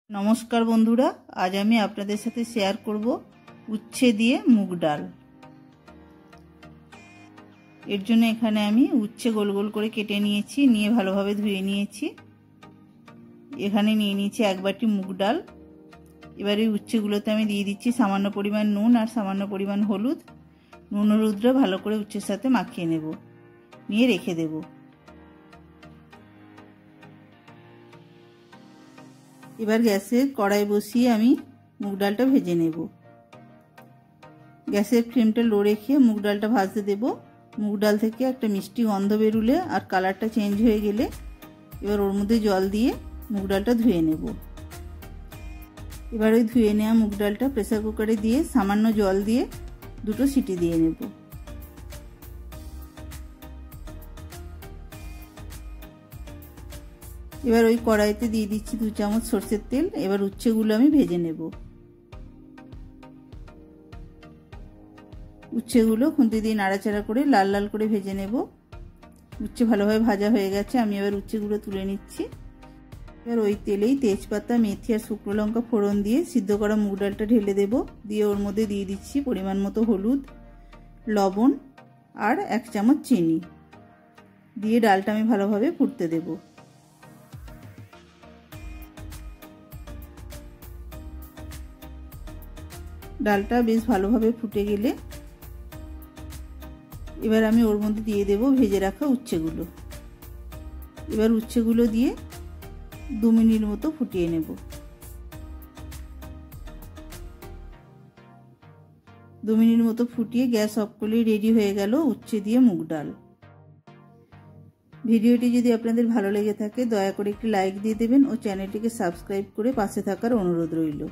नमस्कार बंधुरा आज आमी आपनादेर साथे शेयर करब उच्छे दिए मुग डाल। एर जोन्नो एखाने आमी उच्छे गोल गोल करे केटे नियेछि, निये भालोभाबे धुए नियेछि। एखाने निये नियेछि एक बाटी मुग डाल। एबारे उच्छेगुलोते आमी दिये दिচ্ছি सामान्य परिमाण नुन और सामान्य परिमाण हलुद। नुन हलुदटा भालो करे उच्छेर साथे माखिये नेब, निये रेखे देब। एबार गैसेर कड़ाई बसिए आमी मुग डालटा भेजे नेब। गैसेर फ्लेमटा लो रेखे मुग डालटा भाजते देब। मुग डाल थेके एकटा मिष्टि गन्ध बेरुले और कालारटा चेंज हये गेले एबार ओर मধ্যে जल दिए मुग डालटा धुए नेब। एबार ओई धुए नेওয়া मुग डालटा प्रेसार कुकारे दिए सामान्य जल दिए दुटो सीटी दिए नेब। এবার ওই কড়াইতে দিয়ে দিচ্ছি 2 চামচ সরষের তেল। এবার উচ্ছেগুলো আমি ভেজে নেব। উচ্ছেগুলো খুন্তি দিয়ে নাড়াচাড়া করে লাল লাল করে ভেজে নেব। উচ্ছে ভালোভাবে ভাজা হয়ে গেছে, আমি এবার উচ্ছেগুলো তুলে নিচ্ছি। এবার ওই তেলেই তেজপাতা, মেথি আর শুকনো লঙ্কা ফোড়ন দিয়ে সিদ্ধ করা মুগ ডালটা ঢেলে দেব। দিয়ে ওর মধ্যে দিয়ে দিচ্ছি পরিমাণ মতো হলুদ, লবণ আর 1 চামচ চিনি। দিয়ে ডালটা আমি ভালোভাবে ফুটতে দেব। ডালটা বেশ ভালোভাবে ফুটে গেলে এবার আমি ওর মধ্যে দিয়ে দেব ভেজে রাখা উচ্ছেগুলো। এবার উচ্ছেগুলো দিয়ে 2 মিনিট মতো ফুটিয়ে নেব। 2 মিনিট মতো ফুটিয়ে গ্যাস অফ করলে রেডি হয়ে গেল উচ্ছে দিয়ে মুগ ডাল। ভিডিওটি যদি আপনাদের ভালো লেগে থাকে দয়া করে একটি লাইক দিয়ে দেবেন ও চ্যানেলটিকে সাবস্ক্রাইব করে পাশে থাকার অনুরোধ রইল।